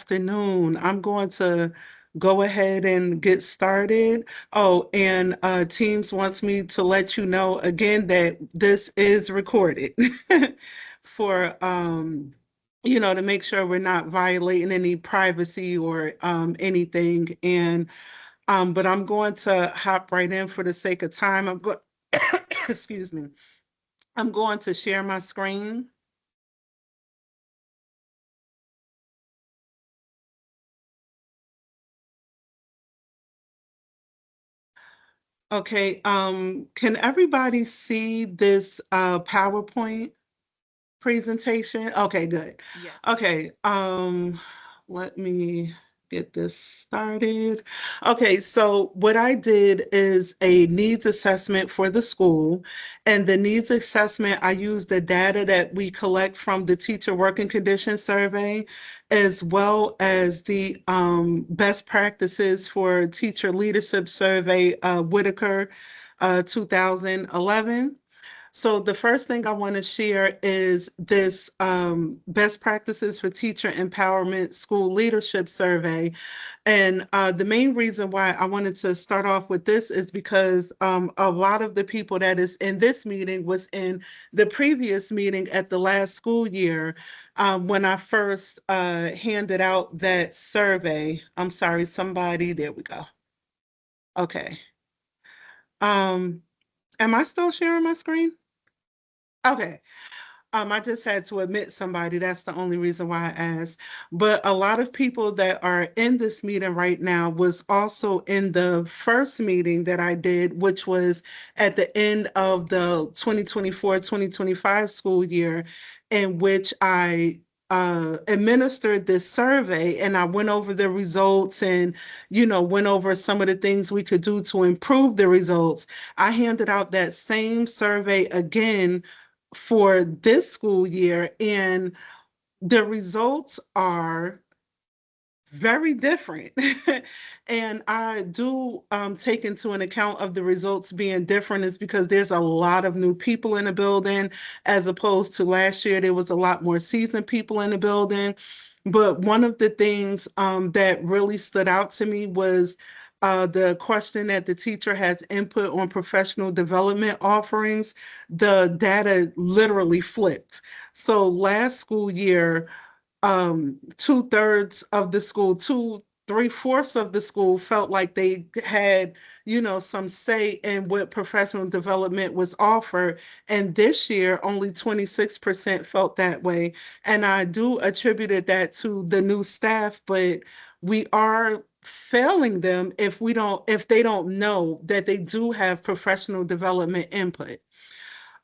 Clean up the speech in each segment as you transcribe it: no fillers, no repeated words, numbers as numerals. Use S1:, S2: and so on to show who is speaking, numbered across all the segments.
S1: afternoon. I'm going to go ahead and get started. Oh, and Teams wants me to let you know again that this is recorded for to make sure we're not violating any privacy or anything. And but I'm going to hop right in for the sake of time. Excuse me. I'm going to share my screen. Okay, can everybody see this PowerPoint presentation? Okay, good.
S2: Yes.
S1: Okay, let me get this started. Okay, so what I did is a needs assessment for the school, and the needs assessment, I used the data that we collect from the teacher working conditions survey, as well as the best practices for teacher leadership survey, Whitaker 2011. So the first thing I want to share is this best practices for teacher empowerment school leadership survey. And the main reason why I wanted to start off with this is because a lot of the people that is in this meeting was in the previous meeting at the last school year when I first handed out that survey. I'm sorry, somebody, there we go. Okay. Um, am I still sharing my screen? Okay. I just had to admit somebody. That's the only reason why I asked. But a lot of people that are in this meeting right now was also in the first meeting that I did, which was at the end of the 2024-2025 school year, in which I administered this survey and I went over the results and, went over some of the things we could do to improve the results. I handed out that same survey again for this school year, and the results are very different. And I do take into an account of the results being different is because there's a lot of new people in the building as opposed to last year. There was a lot more seasoned people in the building. But one of the things that really stood out to me was the question that the teacher has input on professional development offerings. The data literally flipped. So last school year, two-thirds of the school, three-fourths of the school felt like they had, some say in what professional development was offered. And this year, only 26% felt that way. And I do attribute that to the new staff, but we are failing them if they don't know that they do have professional development input.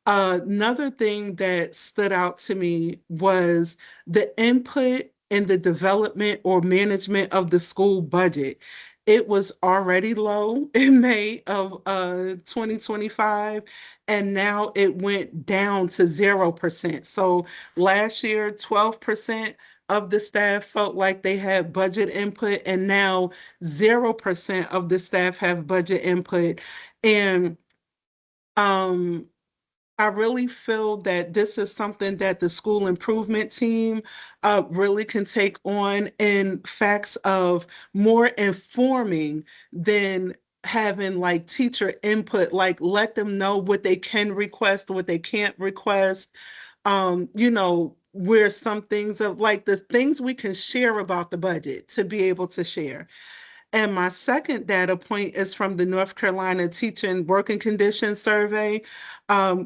S1: Another thing that stood out to me was the input in the development or management of the school budget. It was already low in May of 2025, and now it went down to 0%. So last year, 12% of the staff felt like they had budget input, and now 0% of the staff have budget input. And um, I really feel that this is something that the school improvement team really can take on in facts of more informing than having like teacher input, like let them know what they can request, what they can't request, where some things of like the things we can share about the budget to be able to share. And my second data point is from the North Carolina Teaching Working Conditions Survey,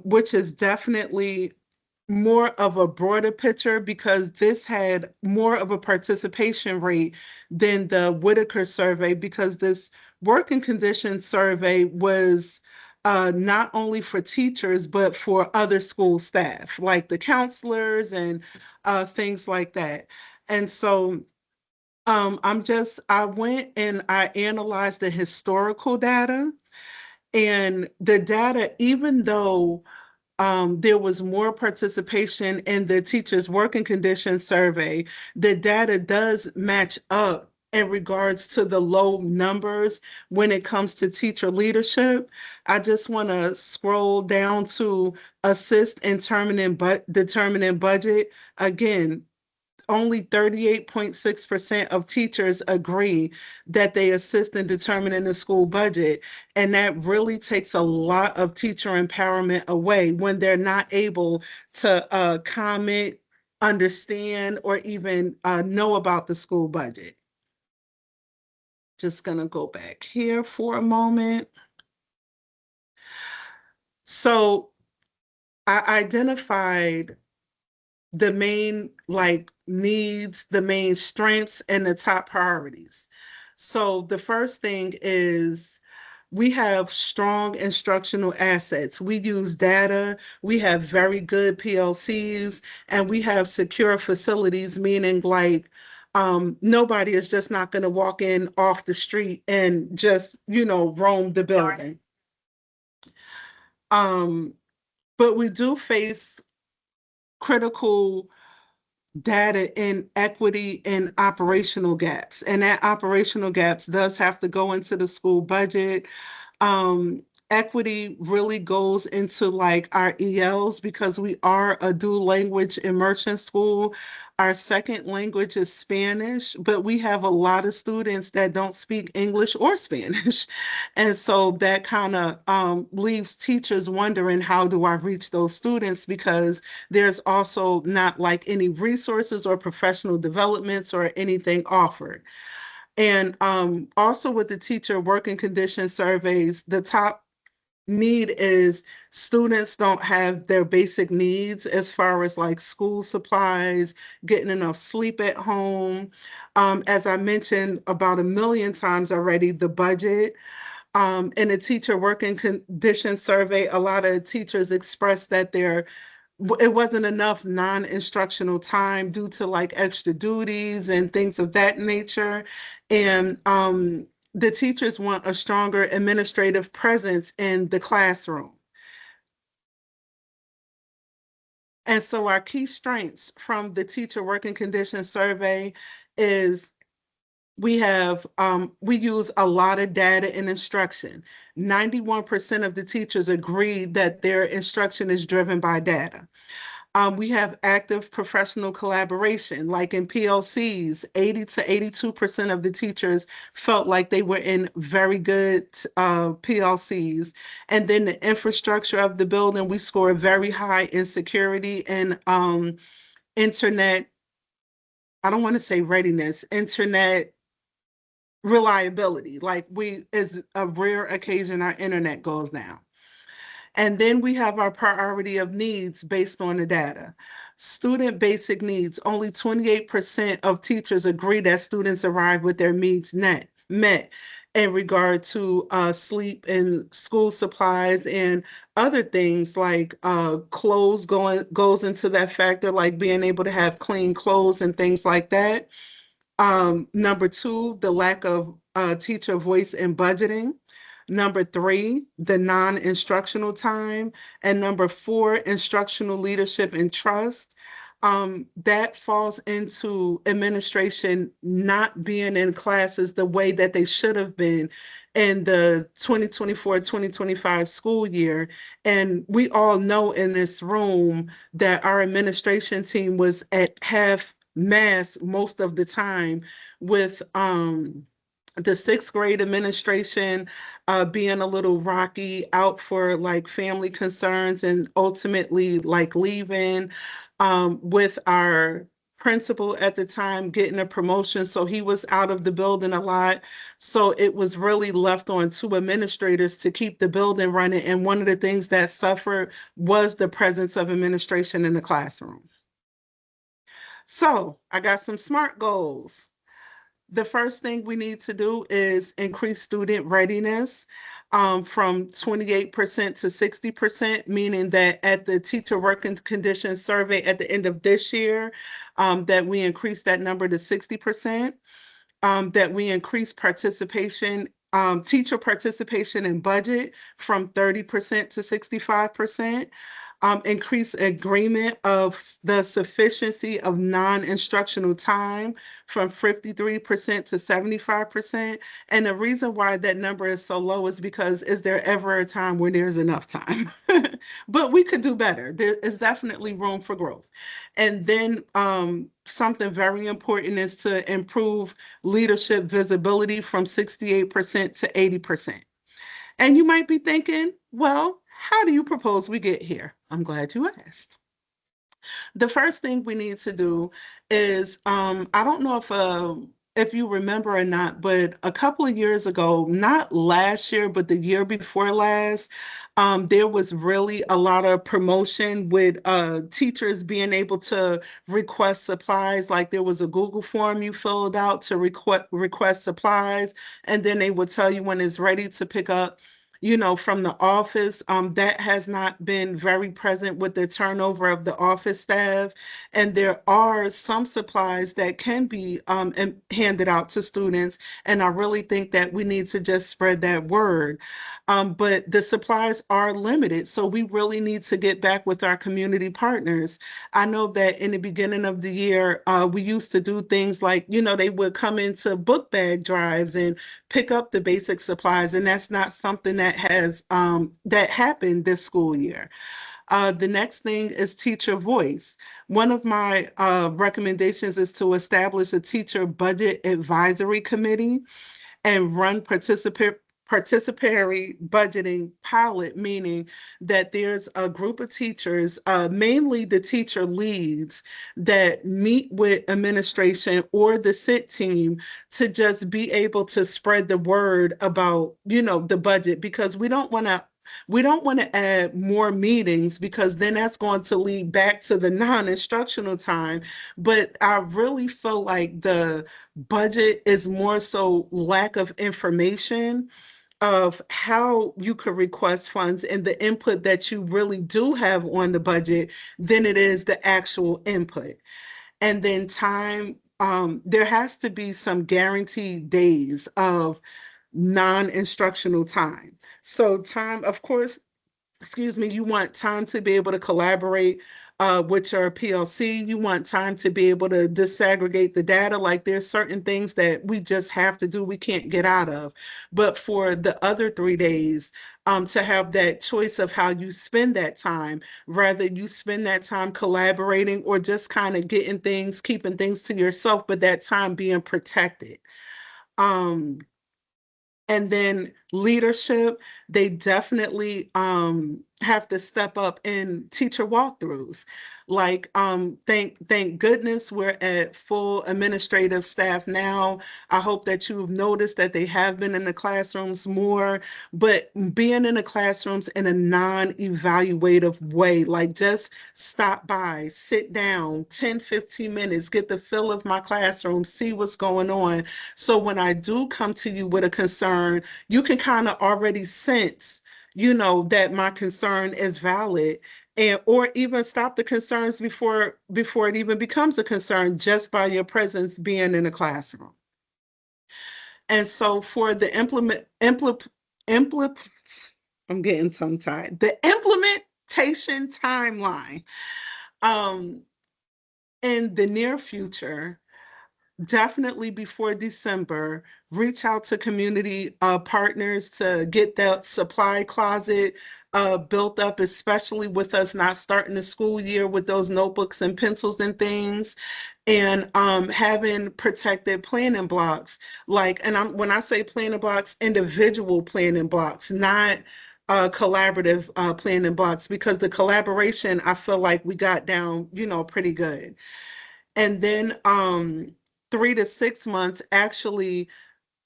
S1: which is definitely more of a broader picture because this had more of a participation rate than the Whitaker survey because this working conditions survey was not only for teachers but for other school staff like the counselors and things like that. And so I went and I analyzed the historical data, and the data, even though there was more participation in the teachers' working conditions survey, the data does match up in regards to the low numbers when it comes to teacher leadership. I just want to scroll down to assist in determining budget. Again, only 38.6% of teachers agree that they assist in determining the school budget. And that really takes a lot of teacher empowerment away when they're not able to comment, understand, or even know about the school budget. Just gonna go back here for a moment. So I identified the main like needs, the main strengths, and the top priorities. So the first thing is we have strong instructional assets. We use data, we have very good PLCs, and we have secure facilities, meaning like nobody is just not going to walk in off the street and just, roam the building. Um, but we do face critical data in equity and operational gaps. And that operational gaps does have to go into the school budget. um, Equity really goes into like our ELs because we are a dual language immersion school. Our second language is Spanish, but we have a lot of students that don't speak English or Spanish. And so that kind of leaves teachers wondering, how do I reach those students? Because there's also not like any resources or professional developments or anything offered. And also with the teacher working condition surveys, the top need is students don't have their basic needs as far as like school supplies, getting enough sleep at home. As I mentioned about a million times already, the budget. In the teacher working condition survey, a lot of teachers expressed that it wasn't enough non-instructional time due to like extra duties and things of that nature. And the teachers want a stronger administrative presence in the classroom. And so our key strengths from the teacher working conditions survey is we use a lot of data in instruction. 91% of the teachers agree that their instruction is driven by data. We have active professional collaboration, like in PLCs, 80 to 82% of the teachers felt like they were in very good PLCs. And then the infrastructure of the building, we score very high in security and internet, I don't want to say readiness, internet reliability. Like is a rare occasion our internet goes down. And then we have our priority of needs based on the data. Student basic needs, only 28% of teachers agree that students arrive with their needs met in regard to sleep and school supplies and other things like clothes goes into that factor, like being able to have clean clothes and things like that. Number two, the lack of teacher voice in budgeting. Number three, the non-instructional time. And number four, instructional leadership and trust. That falls into administration not being in classes the way that they should have been in the 2024-2025 school year. And we all know in this room that our administration team was at half mass most of the time, with the sixth grade administration being a little rocky, out for like family concerns and ultimately like leaving, with our principal at the time getting a promotion. So he was out of the building a lot. So it was really left on two administrators to keep the building running. And one of the things that suffered was the presence of administration in the classroom. So I got some SMART goals. The first thing we need to do is increase student readiness from 28% to 60%, meaning that at the teacher working conditions survey at the end of this year, that we increase that number to 60%, that we increase participation, teacher participation in budget from 30% to 65%. increase agreement of the sufficiency of non-instructional time from 53% to 75%. And the reason why that number is so low is because is there ever a time where there's enough time? But we could do better. There is definitely room for growth. And then something very important is to improve leadership visibility from 68% to 80%. And you might be thinking, well, how do you propose we get here? I'm glad you asked. The first thing we need to do is I don't know if you remember or not, but a couple of years ago, not last year, but the year before last, there was really a lot of promotion with teachers being able to request supplies. Like there was a Google form you filled out to request supplies, and then they would tell you when it's ready to pick up, from the office. That has not been very present with the turnover of the office staff. And there are some supplies that can be handed out to students. And I really think that we need to just spread that word. But the supplies are limited. So we really need to get back with our community partners. I know that in the beginning of the year, we used to do things like, they would come into book bag drives and pick up the basic supplies, and that's not something that happened this school year. The next thing is teacher voice. One of my recommendations is to establish a teacher budget advisory committee and run participatory budgeting pilot, meaning that there's a group of teachers, mainly the teacher leads, that meet with administration or the SIT team to just be able to spread the word about, the budget, because we don't want to add more meetings because then that's going to lead back to the non-instructional time. But I really feel like the budget is more so lack of information of how you could request funds and the input that you really do have on the budget than it is the actual input. And then time, there has to be some guaranteed days of non-instructional time. So time, of course, you want time to be able to collaborate with your PLC. You want time to be able to disaggregate the data. Like there's certain things that we just have to do, we can't get out of. But for the other 3 days, to have that choice of how you spend that time, rather you spend that time collaborating or just kind of getting things, keeping things to yourself, but that time being protected. Um, and then leadership, they definitely have to step up in teacher walkthroughs. Like, thank goodness we're at full administrative staff now. I hope that you've noticed that they have been in the classrooms more, but being in the classrooms in a non-evaluative way, like just stop by, sit down, 10, 15 minutes, get the feel of my classroom, see what's going on. So when I do come to you with a concern, you can kind of already sense, that my concern is valid, and or even stop the concerns before it even becomes a concern just by your presence being in the classroom. And so for the implement I'm getting tongue tied. The implementation timeline, um, in the near future, definitely before December, reach out to community partners to get that supply closet built up, especially with us not starting the school year with those notebooks and pencils and things, and having protected planning blocks. Like, and when I say planning blocks, individual planning blocks, not collaborative planning blocks, because the collaboration I feel like we got down, pretty good. And then 3 to 6 months actually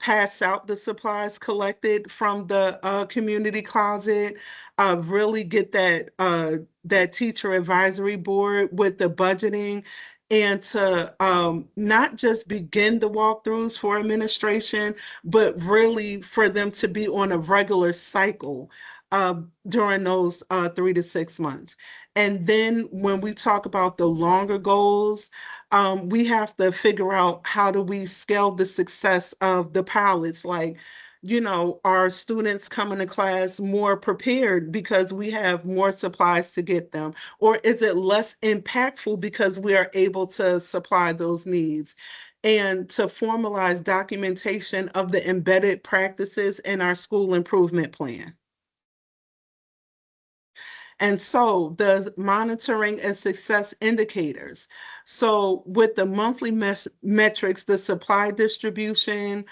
S1: pass out the supplies collected from the community closet, really get that teacher advisory board with the budgeting, and to not just begin the walkthroughs for administration, but really for them to be on a regular cycle uh, during those 3 to 6 months. And then when we talk about the longer goals, we have to figure out how do we scale the success of the pilots. Like, our students coming to class more prepared because we have more supplies to get them? Or is it less impactful because we are able to supply those needs? And to formalize documentation of the embedded practices in our school improvement plan. And so the monitoring and success indicators. So with the monthly metrics, the supply distribution,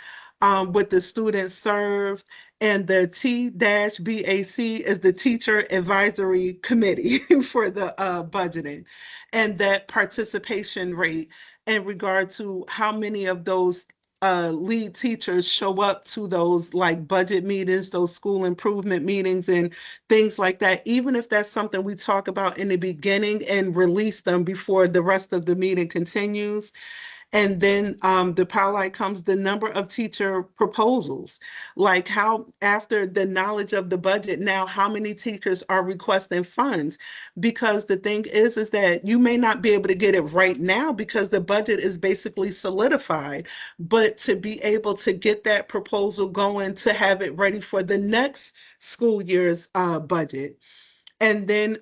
S1: with the students served, and the T-BAC is the Teacher Advisory Committee for the budgeting, and that participation rate in regard to how many of those lead teachers show up to those like budget meetings, those school improvement meetings, and things like that, even if that's something we talk about in the beginning and release them before the rest of the meeting continues. And then the highlight comes the number of teacher proposals, like how after the knowledge of the budget, now how many teachers are requesting funds? Because the thing is that you may not be able to get it right now because the budget is basically solidified, but to be able to get that proposal going to have it ready for the next school year's budget. And then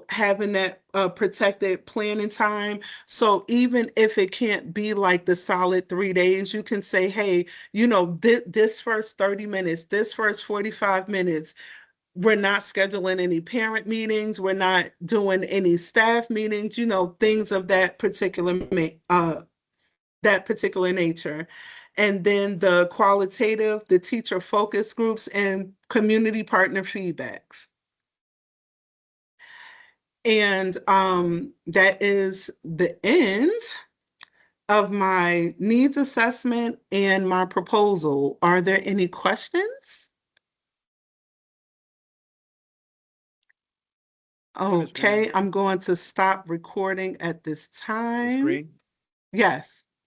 S1: having that protected planning time. So even if it can't be like the solid 3 days, you can say, hey, this first 30 minutes, this first 45 minutes, we're not scheduling any parent meetings, we're not doing any staff meetings, things of that particular nature. And then the qualitative, the teacher focus groups, and community partner feedbacks. And that is the end of my needs assessment and my proposal. Are there any questions?
S2: Ms. Greene.
S1: Okay, I'm going to stop recording at this
S2: Ms.
S1: time.
S2: Greene,
S1: Yes.